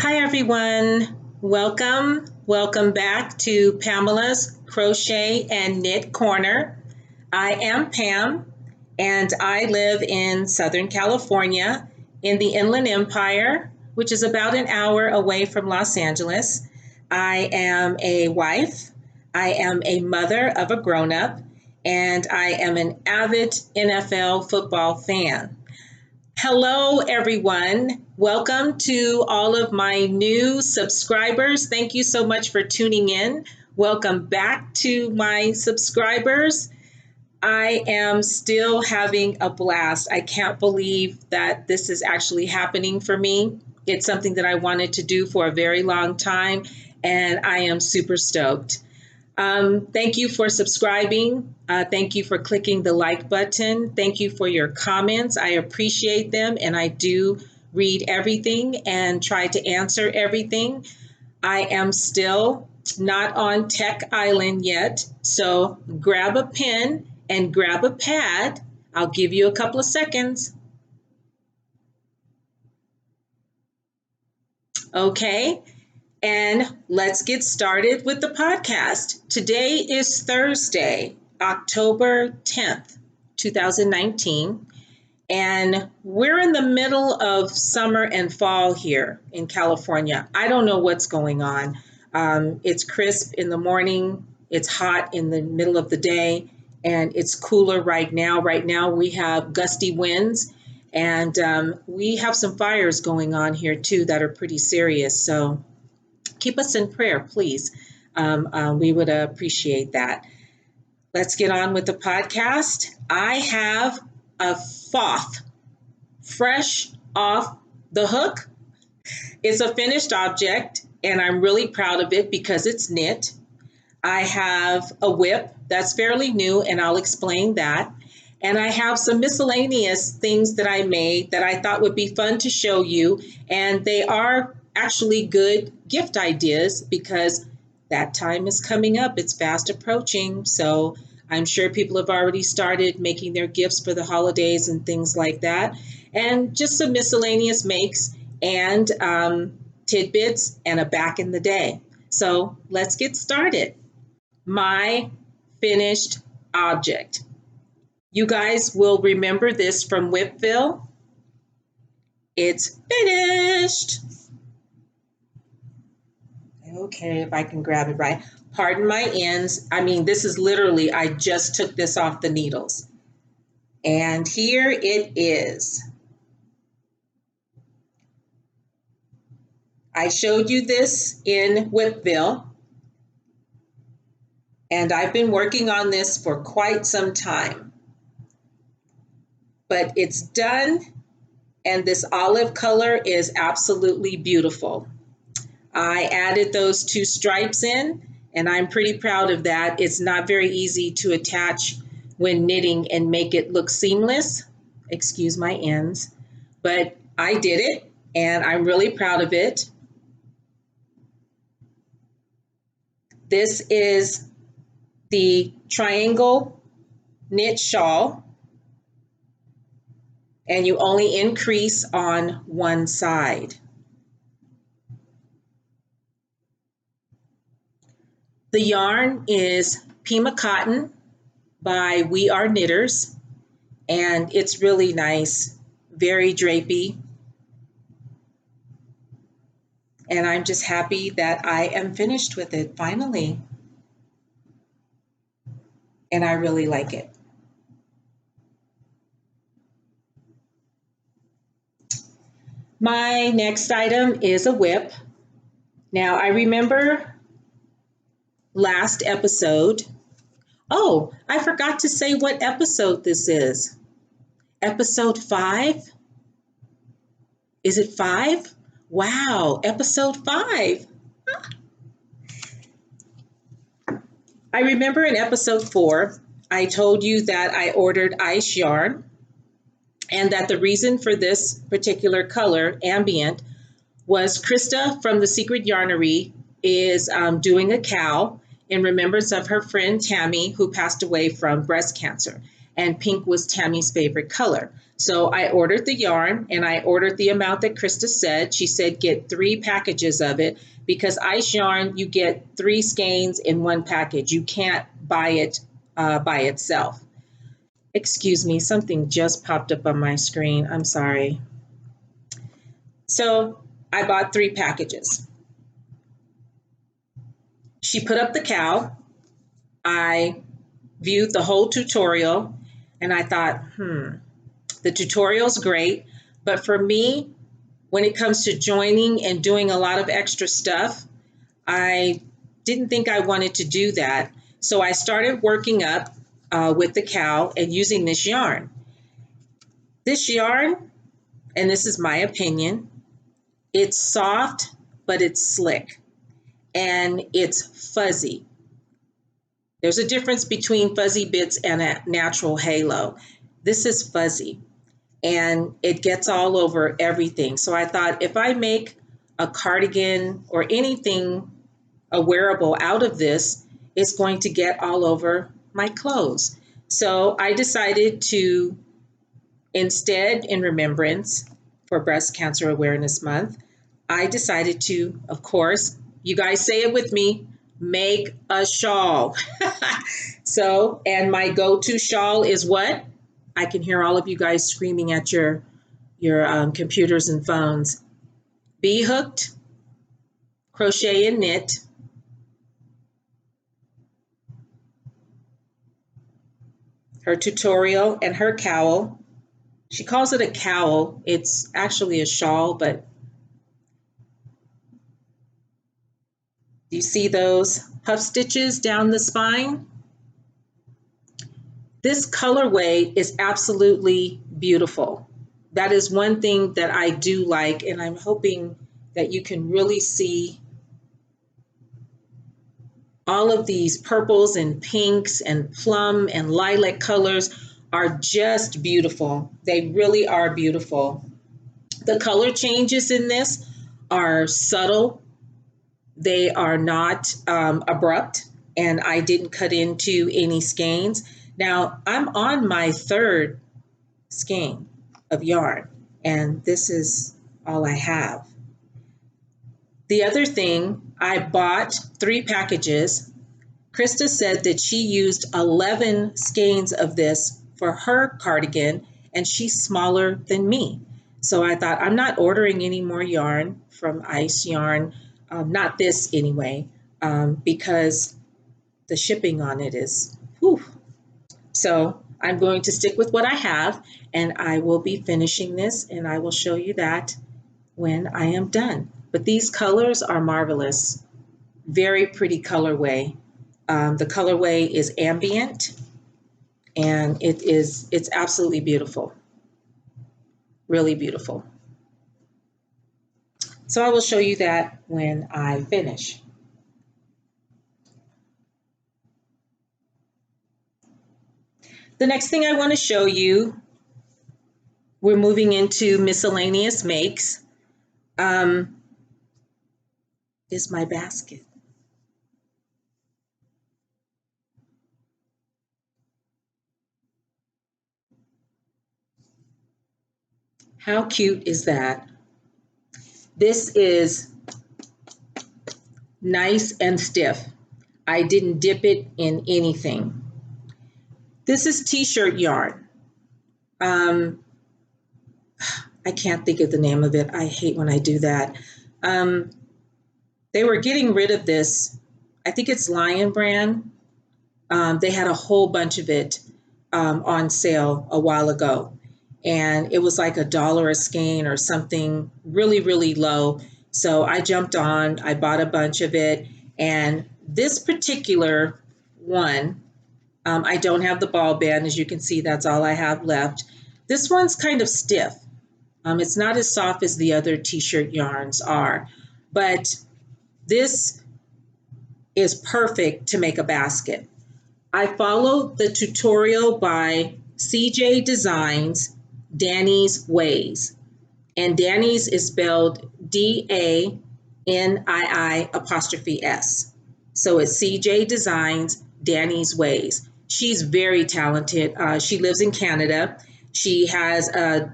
Hi, everyone. Welcome back to Pamela's Crochet and Knit Corner. I am Pam, and I live in Southern California in the Inland Empire, which is about an hour away from Los Angeles. I am a wife, I am a mother of a grown-up, and I am an avid NFL football fan. Hello, everyone. Welcome to all of my new subscribers. Thank you so much for tuning in. Welcome back to my subscribers. I am still having a blast. I can't believe that this is actually happening for me. It's something that I wanted to do for a very long time, and I am super stoked. Thank you for subscribing. Thank you for clicking the like button. Thank you for your comments. I appreciate them, and I do read everything and try to answer everything. I am still not on Tech Island yet, so grab a pen and grab a pad. I'll give you a couple of seconds. Okay. And let's get started with the podcast. Today is Thursday, October 10th, 2019. And we're in the middle of summer and fall here in California. I don't know what's going on. It's crisp in the morning, it's hot in the middle of the day, and it's cooler right now. Right now we have gusty winds, and we have some fires going on here too that are pretty serious. So keep us in prayer, please. We would appreciate that. Let's get on with the podcast. I have a foth fresh off the hook. It's a finished object, and I'm really proud of it because it's knit. I have a whip that's fairly new, and I'll explain that. And I have some miscellaneous things that I made that I thought would be fun to show you, and they are actually good gift ideas because that time is coming up. It's fast approaching. So I'm sure people have already started making their gifts for the holidays and things like that. And just some miscellaneous makes and tidbits and a back in the day. So let's get started. My finished object. You guys will remember this from Whipville. It's finished. Okay, if I can grab it right. Pardon my ends. I mean, this is literally, I just took this off the needles. And here it is. I showed you this in Whipville. And I've been working on this for quite some time. But it's done, and this olive color is absolutely beautiful. I added those two stripes in, and I'm pretty proud of that. It's not very easy to attach when knitting and make it look seamless. Excuse my ends, but I did it, and I'm really proud of it. This is the triangle knit shawl, and you only increase on one side. The yarn is Pima Cotton by We Are Knitters, and it's really nice, very drapey. And I'm just happy that I am finished with it finally. And I really like it. My next item is a whip. Now I remember last episode. Oh, I forgot to say what episode this is. Episode 5? Is it 5? Wow, episode 5. I remember in episode 4, I told you that I ordered ice yarn and that the reason for this particular color, ambient, was Krista from the Secret Yarnery is doing a cow in remembrance of her friend Tammy, who passed away from breast cancer. and pink was Tammy's favorite color. So I ordered the yarn and I ordered the amount that Krista said. She said get 3 packages of it because ice yarn, you get 3 skeins in one package. You can't buy it by itself. Excuse me, something just popped up on my screen. I'm sorry. So I bought 3 packages. She put up the cow. I viewed the whole tutorial and I thought, the tutorial's great, but for me, when it comes to joining and doing a lot of extra stuff, I didn't think I wanted to do that. So I started working up with the cow and using this yarn. This yarn, and this is my opinion, it's soft, but it's slick and it's fuzzy. There's a difference between fuzzy bits and a natural halo. This is fuzzy and it gets all over everything. So I thought if I make a cardigan or anything, a wearable out of this, it's going to get all over my clothes. So I decided to, instead, in remembrance for Breast Cancer Awareness Month, I decided to, of course, you guys say it with me, make a shawl. So, and my go-to shawl is what? I can hear all of you guys screaming at your computers and phones. Bee hooked, crochet and knit, her tutorial and her cowl. She calls it a cowl. It's actually a shawl, but do you see those puff stitches down the spine? This colorway is absolutely beautiful. That is one thing that I do like, and I'm hoping that you can really see all of these purples and pinks and plum and lilac colors are just beautiful. They really are beautiful. The color changes in this are subtle. They are not abrupt, and I didn't cut into any skeins. Now, I'm on my 3rd skein of yarn, and this is all I have. The other thing, I bought 3 packages. Krista said that she used 11 skeins of this for her cardigan, and she's smaller than me. So I thought, I'm not ordering any more yarn from Ice Yarn, not this anyway, because the shipping on it is, whew. So I'm going to stick with what I have, and I will be finishing this, and I will show you that when I am done. But these colors are marvelous. Very pretty colorway. The colorway is ambient, and it's absolutely beautiful. Really beautiful. So I will show you that when I finish. The next thing I want to show you, we're moving into miscellaneous makes, is my basket. How cute is that? This is nice and stiff. I didn't dip it in anything. This is t-shirt yarn. I can't think of the name of it. I hate when I do that. They were getting rid of this. I think it's Lion Brand. They had a whole bunch of it on sale a while ago. And it was like $1 a skein or something really, really low. So I jumped on, I bought a bunch of it. And this particular one, I don't have the ball band. As you can see, that's all I have left. This one's kind of stiff. It's not as soft as the other t-shirt yarns are, but this is perfect to make a basket. I followed the tutorial by CJ Designs, Danny's Ways. And Danny's is spelled DANII''S. So it's CJ Designs, Danny's Ways. She's very talented. She lives in Canada. She has a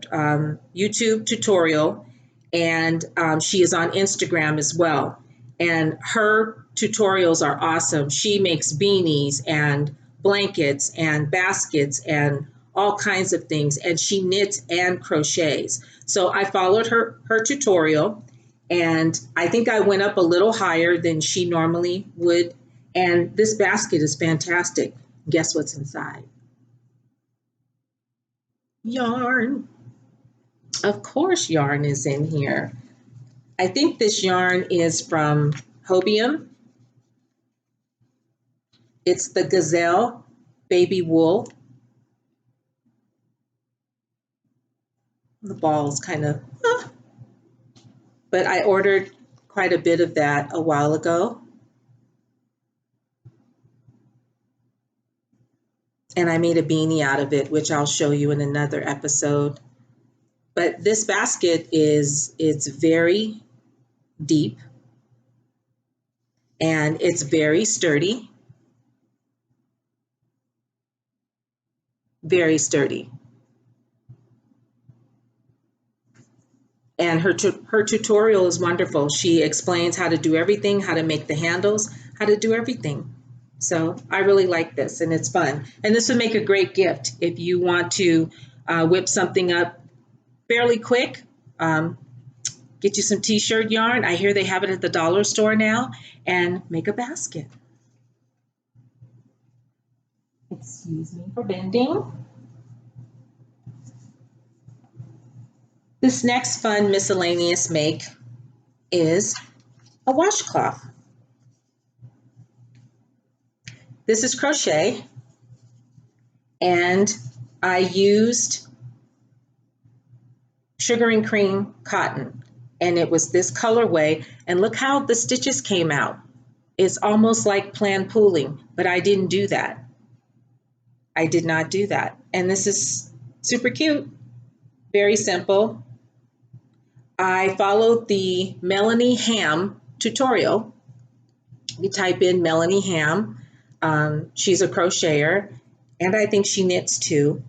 YouTube tutorial, and she is on Instagram as well. And her tutorials are awesome. She makes beanies and blankets and baskets and all kinds of things. And she knits and crochets. So I followed her tutorial, and I think I went up a little higher than she normally would. And this basket is fantastic. Guess what's inside? Yarn. Of course, yarn is in here. I think this yarn is from Hobium. It's the Gazelle baby wool. The ball's kind of, but I ordered quite a bit of that a while ago. And I made a beanie out of it, which I'll show you in another episode. But this basket it's very deep, and it's very sturdy, very sturdy. And her tutorial is wonderful. She explains how to do everything, how to make the handles, how to do everything. So I really like this, and it's fun. And this would make a great gift if you want to whip something up fairly quick. Get you some t-shirt yarn. I hear they have it at the dollar store now, and make a basket. Excuse me for bending. This next fun miscellaneous make is a washcloth. This is crochet, and I used sugar and cream cotton, and it was this colorway, and look how the stitches came out. It's almost like planned pooling, but I didn't do that. I did not do that. And this is super cute, very simple. I followed the Melanie Ham tutorial. You type in Melanie Ham. She's a crocheter, and I think she knits too.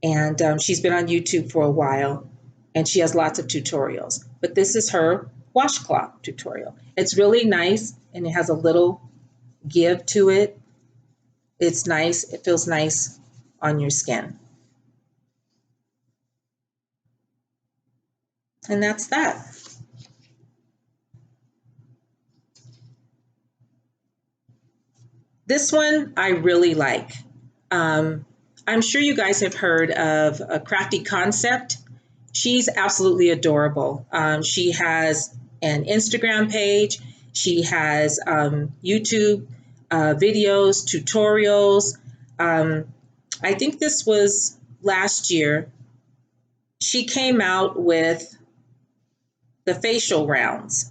And she's been on YouTube for a while, and she has lots of tutorials. But this is her washcloth tutorial. It's really nice, and it has a little give to it. It's nice. It feels nice on your skin. And that's that. This one I really like. I'm sure you guys have heard of a Crafty Concept. She's absolutely adorable. She has an Instagram page. She has YouTube videos, tutorials. I think this was last year. She came out with the facial rounds.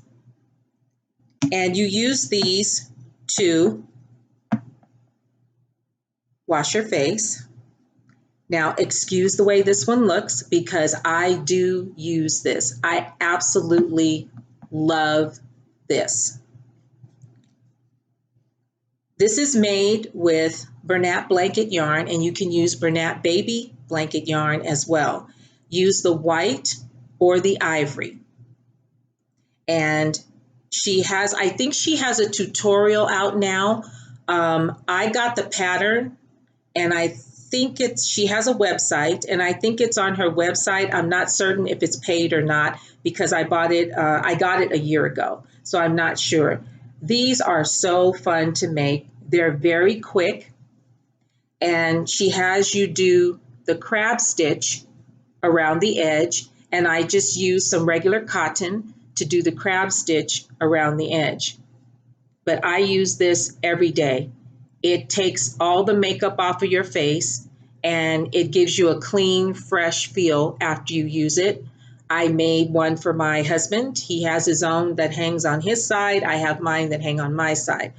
And you use these to wash your face. Now, excuse the way this one looks because I do use this. I absolutely love this. This is made with Bernat blanket yarn, and you can use Bernat baby blanket yarn as well. Use the white or the ivory. And I think she has a tutorial out now. I got the pattern, and I think she has a website, and I think it's on her website. I'm not certain if it's paid or not because I got it a year ago, so I'm not sure. These are so fun to make. They're very quick, and she has you do the crab stitch around the edge, and I just use some regular cotton to do the crab stitch around the edge. But I use this every day. It takes all the makeup off of your face, and it gives you a clean, fresh feel after you use it. I made one for my husband. He has his own that hangs on his side. I have mine that hang on my side.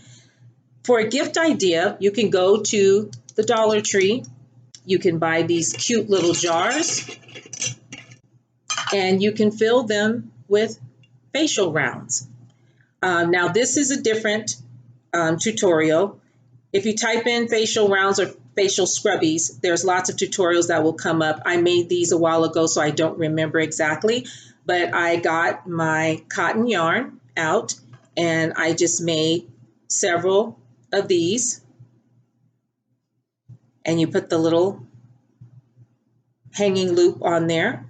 For a gift idea, you can go to the Dollar Tree. You can buy these cute little jars, and you can fill them with facial rounds. Now, this is a different tutorial. If you type in facial rounds or facial scrubbies. There's lots of tutorials that will come up. I made these a while ago, so I don't remember exactly, but I got my cotton yarn out and I just made several of these. And you put the little hanging loop on there.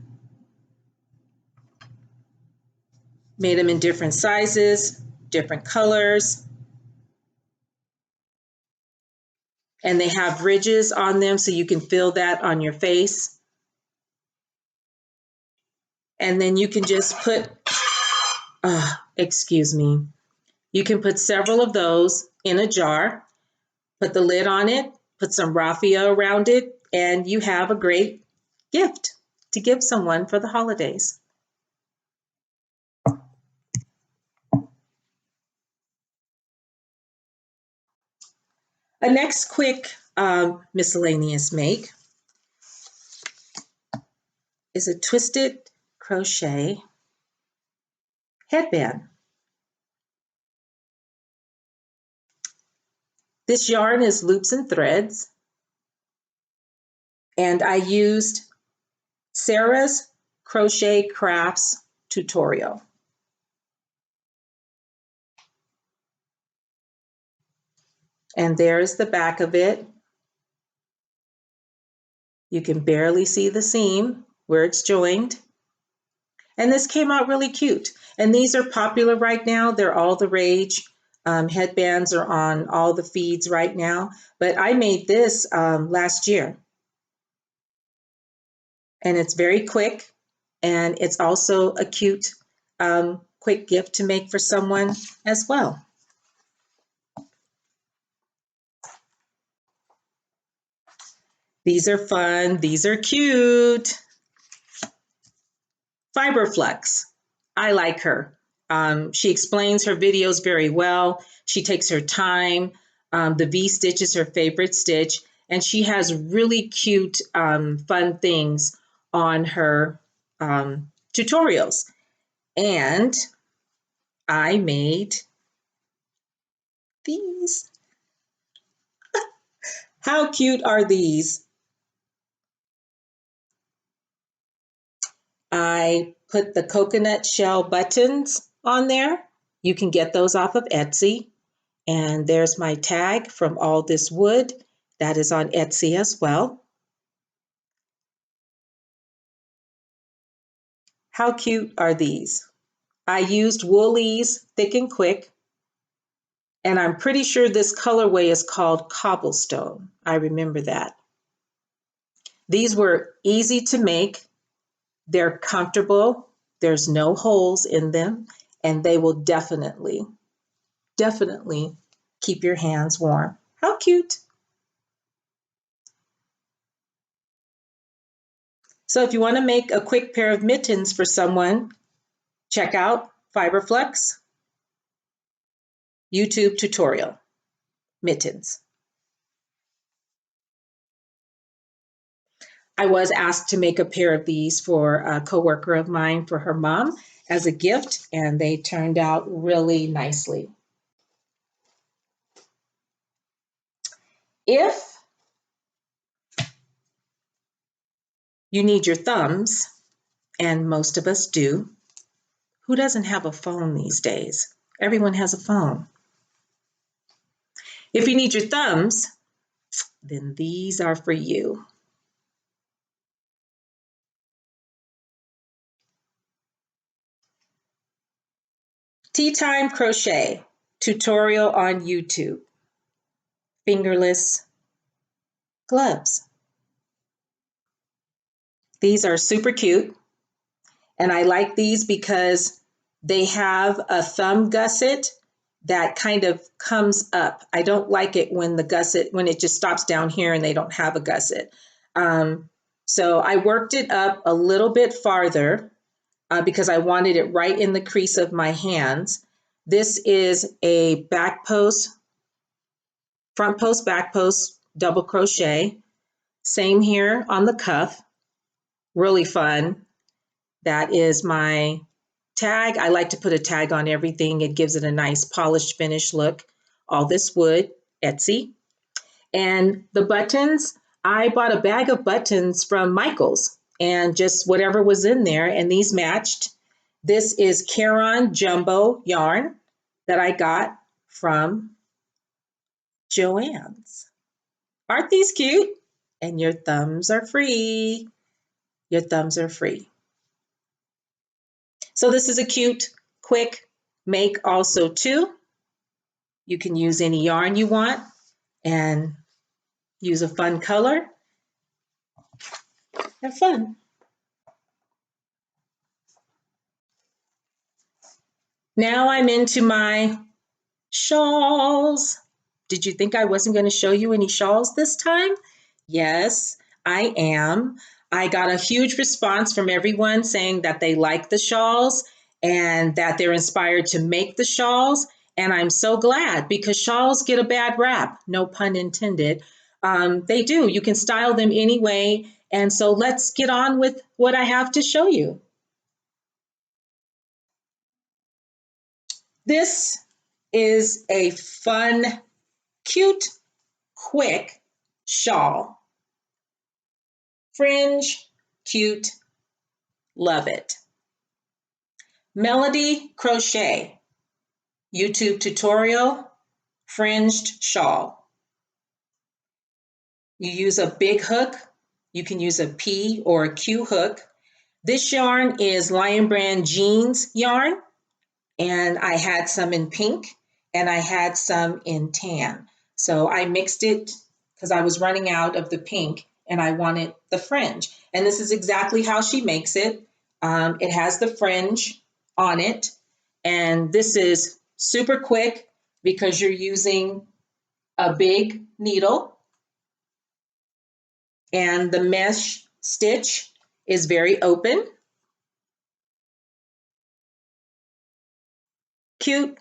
Made them in different sizes, different colors. And they have ridges on them so you can feel that on your face. And then you can just put, excuse me, you can put several of those in a jar, put the lid on it, put some raffia around it, and you have a great gift to give someone for the holidays. A next quick miscellaneous make is a twisted crochet headband. This yarn is loops and threads, and I used Sarah's Crochet Crafts tutorial. And there's the back of it. You can barely see the seam where it's joined. And this came out really cute. And these are popular right now. They're all the rage. Headbands are on all the feeds right now. But I made this last year. And it's very quick. And it's also a cute, quick gift to make for someone as well. These are fun. These are cute. Fiberflex. I like her. She explains her videos very well. She takes her time. The V-stitch is her favorite stitch. And she has really cute, fun things on her tutorials. And I made these. How cute are these? I put the coconut shell buttons on there. You can get those off of Etsy. And there's my tag from All This Wood. That is on Etsy as well. How cute are these? I used Woolies Thick and Quick. And I'm pretty sure this colorway is called Cobblestone. I remember that. These were easy to make. They're comfortable. There's no holes in them. And they will definitely keep your hands warm. How cute. So if you want to make a quick pair of mittens for someone, check out Fiberflex YouTube tutorial, mittens. I was asked to make a pair of these for a coworker of mine for her mom as a gift, and they turned out really nicely. If you need your thumbs, and most of us do, who doesn't have a phone these days? Everyone has a phone. If you need your thumbs, then these are for you. Tea Time Crochet tutorial on YouTube. Fingerless gloves. These are super cute. And I like these because they have a thumb gusset that kind of comes up. I don't like it when the gusset, when it just stops down here and they don't have a gusset. So I worked it up a little bit farther because I wanted it right in the crease of my hands. This is a back post, front post, back post, double crochet. Same here on the cuff. Really fun. That is my tag. I like to put a tag on everything. It gives it a nice polished finish look. All This Wood, Etsy. And the buttons, I bought a bag of buttons from Michael's and just whatever was in there, and these matched. This is Caron Jumbo yarn that I got from Joann's. Aren't these cute? And your thumbs are free. Your thumbs are free. So this is a cute, quick make also too. You can use any yarn you want and use a fun color. Have fun. Now I'm into my shawls. Did you think I wasn't going to show you any shawls this time? Yes, I am. I got a huge response from everyone saying that they like the shawls and that they're inspired to make the shawls. And I'm so glad because shawls get a bad rap, no pun intended. They do. You can style them anyway. And so let's get on with what I have to show you. This is a fun, cute, quick shawl. Fringe, cute, love it. Melody Crochet, YouTube tutorial, fringed shawl. You use a big hook. You can use a P or a Q hook. This yarn is Lion Brand Jeans yarn, and I had some in pink and I had some in tan. So I mixed it because I was running out of the pink and I wanted the fringe. And this is exactly how she makes it. It has the fringe on it. And this is super quick because you're using a big needle and the mesh stitch is very open. Cute,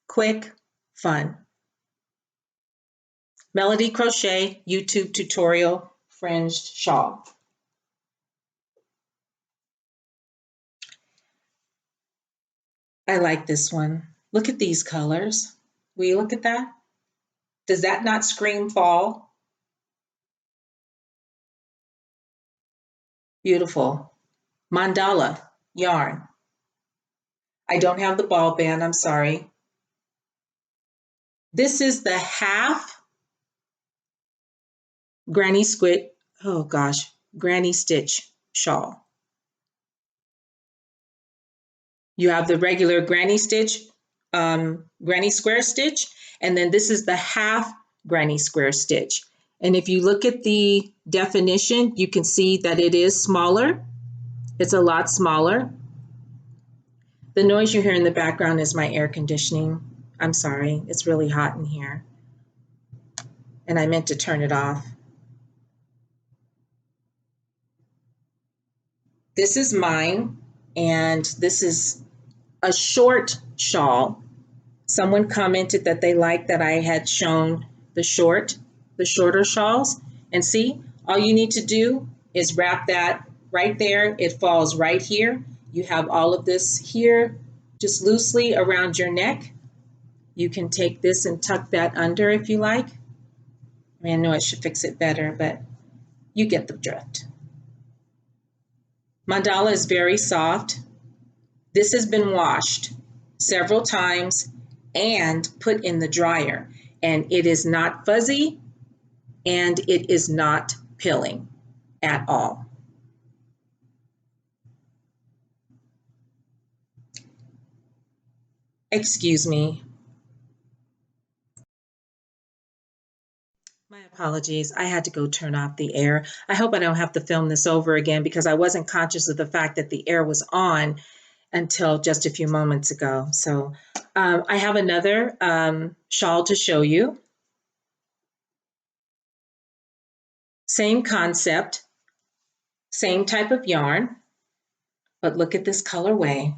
quick, fun. Melody Crochet YouTube tutorial fringed shawl. I like this one. Look at these colors. Will you look at that? Does that not scream fall? Beautiful. Mandala yarn. I don't have the ball band, I'm sorry. This is the half granny stitch shawl. You have the regular granny stitch, granny square stitch, and then this is the half granny square stitch. And if you look at the definition, you can see that it is smaller. It's a lot smaller. The noise you hear in the background is my air conditioning. I'm sorry, it's really hot in here. And I meant to turn it off. This is mine, and this is a short shawl. Someone commented that they liked that I had shown the shorter shawls. And see, all you need to do is wrap that right there. It falls right here. You have all of this here, just loosely around your neck. You can take this and tuck that under if you like. I mean, I know I should fix it better, but you get the drift. Mandala is very soft. This has been washed several times and put in the dryer, and it is not fuzzy and it is not pilling at all. Excuse me. My apologies. I had to go turn off the air. I hope I don't have to film this over again because I wasn't conscious of the fact that the air was on until just a few moments ago. So I have another shawl to show you. Same concept, same type of yarn, but look at this colorway.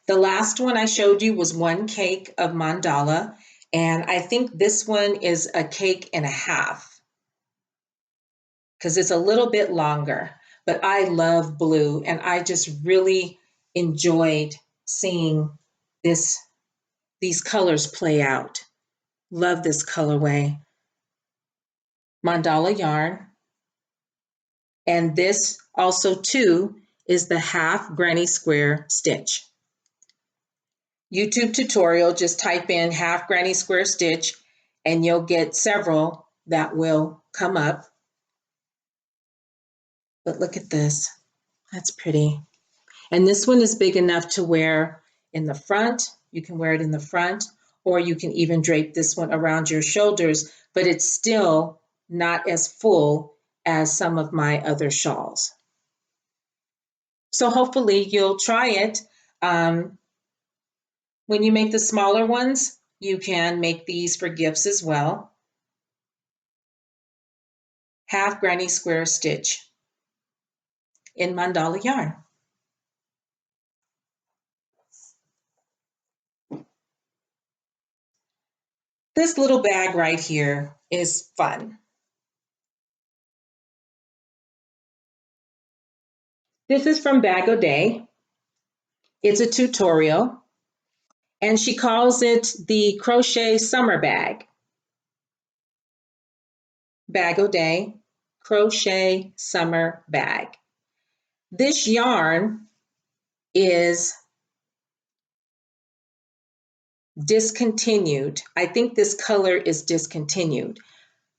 The last one I showed you was one cake of mandala, and I think this one is a cake and a half because it's a little bit longer. but I love blue, and I just really enjoyed seeing this these colors play out. Love this colorway. Mandala yarn. And this also too is the half granny square stitch. YouTube tutorial, just type in half granny square stitch and you'll get several that will come up. But look at this, that's pretty. And this one is big enough to wear in the front. You can wear it in the front, or you can even drape this one around your shoulders, but it's still not as full as some of my other shawls. So hopefully you'll try it. When you make the smaller ones, you can make these for gifts as well. Half granny square stitch in mandala yarn. This little bag right here is fun. This is from Bag O' Day. It's a tutorial, and she calls it the Crochet Summer Bag. Bag O' Day, Crochet Summer Bag. This yarn is discontinued. I think this color is discontinued,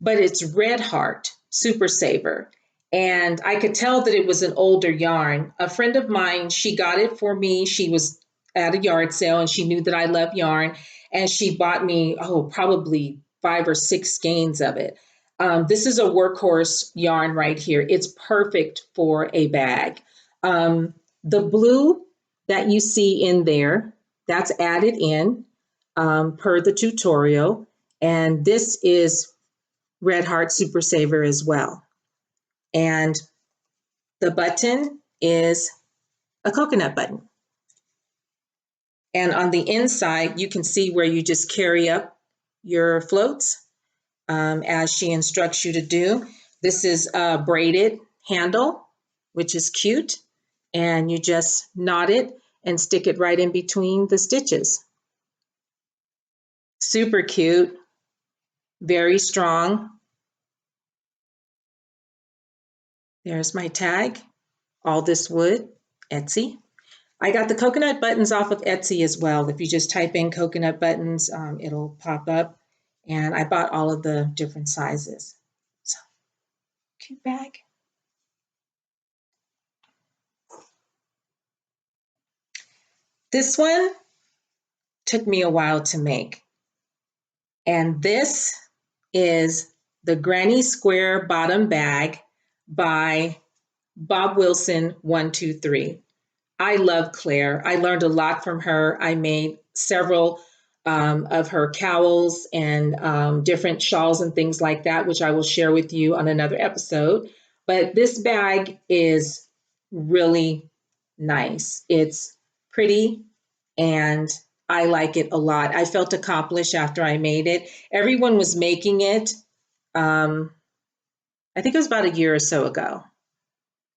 but it's Red Heart Super Saver. And I could tell that it was an older yarn. A friend of mine, she got it for me. She was at a yard sale and she knew that I love yarn. And she bought me, probably 5 or 6 skeins of it. This is a workhorse yarn right here. It's perfect for a bag. The blue that you see in there, that's added in per the tutorial. And this is Red Heart Super Saver as well. And the button is a coconut button. And on the inside, you can see where you just carry up your floats as she instructs you to do. This is a braided handle, which is cute. And you just knot it and stick it right in between the stitches. Super cute, very strong. There's my tag, All This Wood, Etsy. I got the coconut buttons off of Etsy as well. If you just type in coconut buttons, it'll pop up. And I bought all of the different sizes. So, cute bag. This one took me a while to make. And this is the Granny Square Bottom Bag by Bob Wilson 123. I love Claire. I learned a lot from her. I made several of her cowls and different shawls and things like that, which I will share with you on another episode. But this bag is really nice. It's pretty and I like it a lot. I felt accomplished after I made it. Everyone was making it, I think it was about a year or so ago.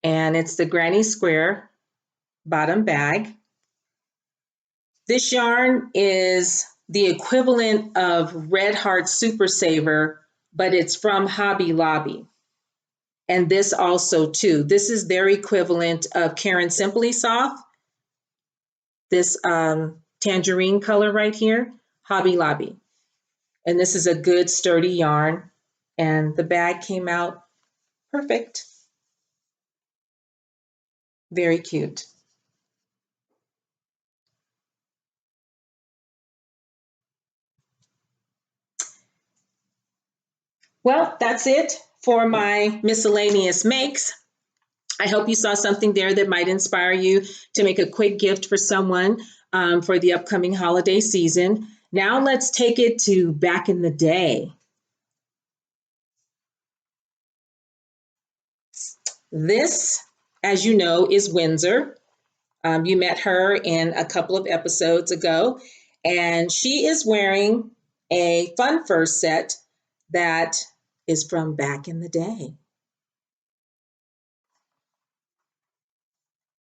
And it's the Granny Square bottom bag. This yarn is the equivalent of Red Heart Super Saver, but it's from Hobby Lobby. And this also too, this is their equivalent of Karen Simply Soft. This tangerine color right here, Hobby Lobby. And this is a good sturdy yarn. And the bag came out perfect. Very cute. Well, that's it for my miscellaneous makes. I hope you saw something there that might inspire you to make a quick gift for someone for the upcoming holiday season. Now let's take it to back in the day. This, as you know, is Windsor. You met her in a couple of episodes ago, and she is wearing a Fun Fur set that is from back in the day.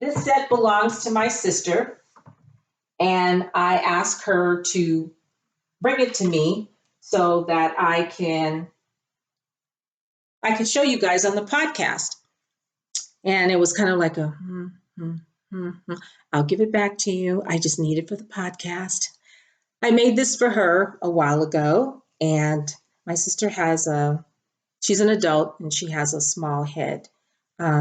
This set belongs to my sister, and I asked her to bring it to me so that I can show you guys on the podcast. And it was kind of like a I'll give it back to you. I just need it for the podcast. I made this for her a while ago, and my sister she's an adult and she has a small head.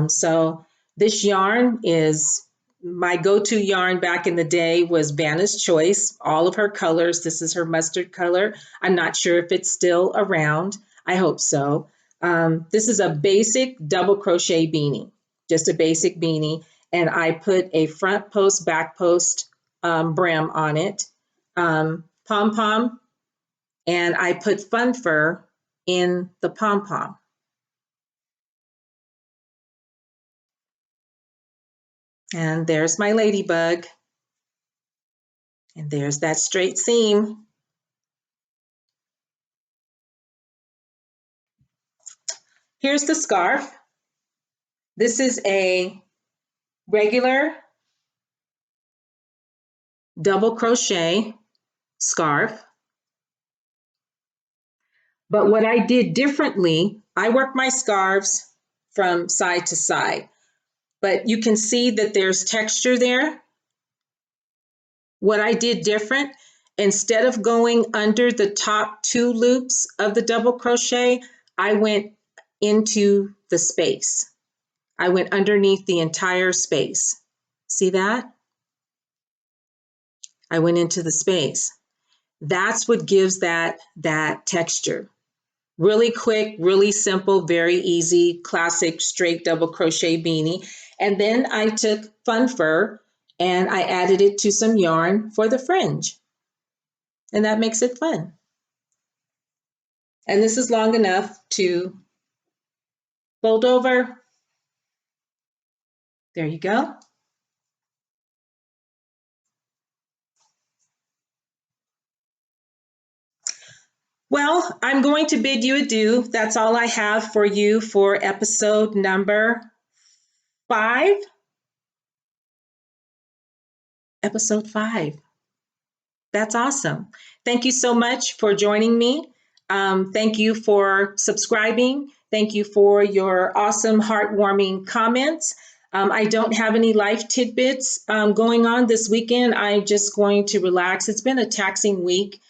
So this yarn is my go-to yarn back in the day was Vanna's Choice, all of her colors. This is her mustard color. I'm not sure if it's still around. I hope so. This is a basic double crochet beanie, just a basic beanie. And I put a front post, back post brim on it, pom-pom, and I put fun fur in the pom-pom. And there's my ladybug. And there's that straight seam. Here's the scarf. This is a regular double crochet scarf. But what I did differently, I work my scarves from side to side, but you can see that there's texture there. What I did different, instead of going under the top 2 loops of the double crochet, I went into the space. I went underneath the entire space. See that? I went into the space. That's what gives that texture. Really quick, really simple, very easy, classic straight double crochet beanie. And then I took fun fur and I added it to some yarn for the fringe. And that makes it fun. And this is long enough to fold over. There you go. Well, I'm going to bid you adieu. That's all I have for you for episode number 5. Episode 5. That's awesome. Thank you so much for joining me. Thank you for subscribing. Thank you for your awesome, heartwarming comments. I don't have any life tidbits going on this weekend. I'm just going to relax. It's been a taxing week.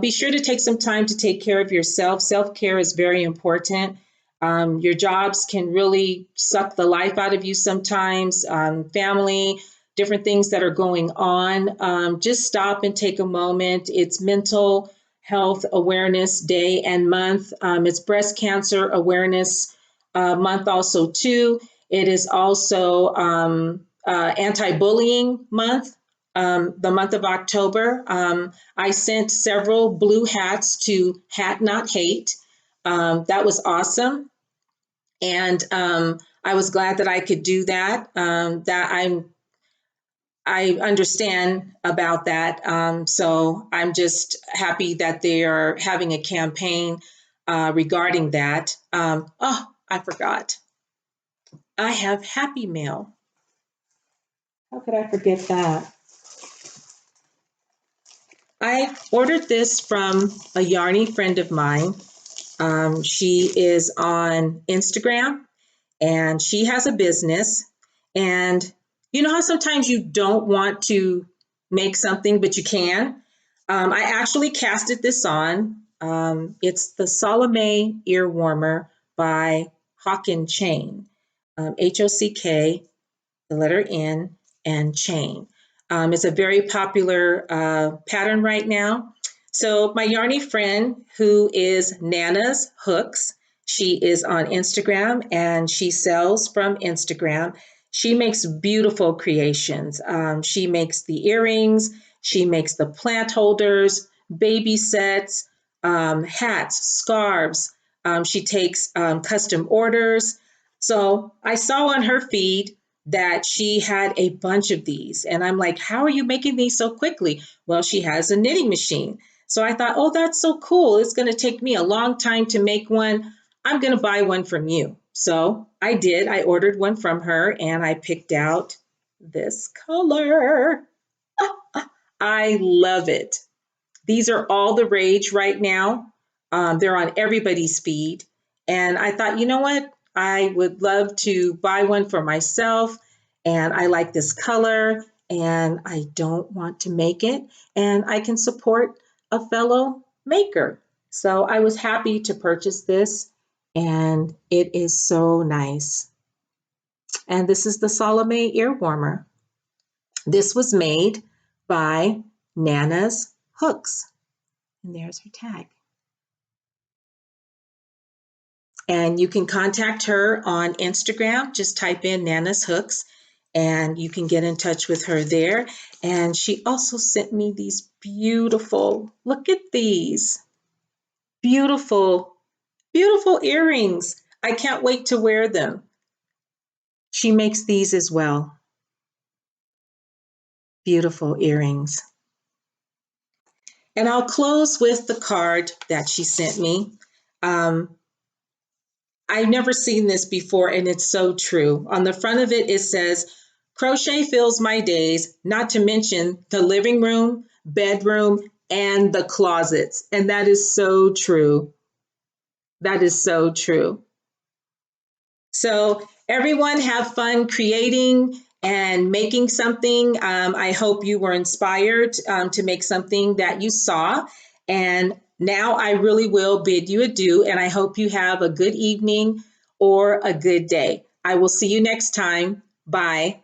Be sure to take some time to take care of yourself. Self-care is very important. Your jobs can really suck the life out of you sometimes. Family, different things that are going on. Just stop and take a moment. It's Mental Health Awareness Day and Month. It's Breast Cancer Awareness Month also too. It is also Anti-Bullying Month. The month of October. I sent several blue hats to Hat Not Hate. That was awesome. And I was glad that I could do that. I understand about that. So I'm just happy that they are having a campaign regarding that. Oh, I forgot. I have Happy Mail. How could I forget that? I ordered this from a yarny friend of mine. She is on Instagram and she has a business. And you know how sometimes you don't want to make something, but you can? I actually casted this on. It's the Salome ear warmer by Hawk and Chain, Hock, the letter N, and chain. It's a very popular pattern right now. So my yarny friend, who is Nana's Hooks, she is on Instagram and she sells from Instagram. She makes beautiful creations. She makes the earrings, she makes the plant holders, baby sets, hats, scarves. She takes custom orders. So I saw on her feed that she had a bunch of these. And I'm like, how are you making these so quickly? Well, she has a knitting machine. So I thought, oh, that's so cool. It's going to take me a long time to make one. I'm going to buy one from you. So I did. I ordered one from her and I picked out this color. I love it. These are all the rage right now. They're on everybody's feed. And I thought, you know what? I would love to buy one for myself. And I like this color and I don't want to make it. And I can support a fellow maker. So I was happy to purchase this. And it is so nice. And this is the Salome ear warmer. This was made by Nana's Hooks. And there's her tag. And you can contact her on Instagram. Just type in Nana's Hooks and you can get in touch with her there. And she also sent me these beautiful, look at these, beautiful, beautiful earrings. I can't wait to wear them. She makes these as well. Beautiful earrings. And I'll close with the card that she sent me. I've never seen this before, and it's so true. On the front of it, it says, crochet fills my days, not to mention the living room, bedroom, and the closets. And that is so true. That is so true. So everyone have fun creating and making something. I hope you were inspired to make something that you saw. And now I really will bid you adieu, and I hope you have a good evening or a good day. I will see you next time. Bye.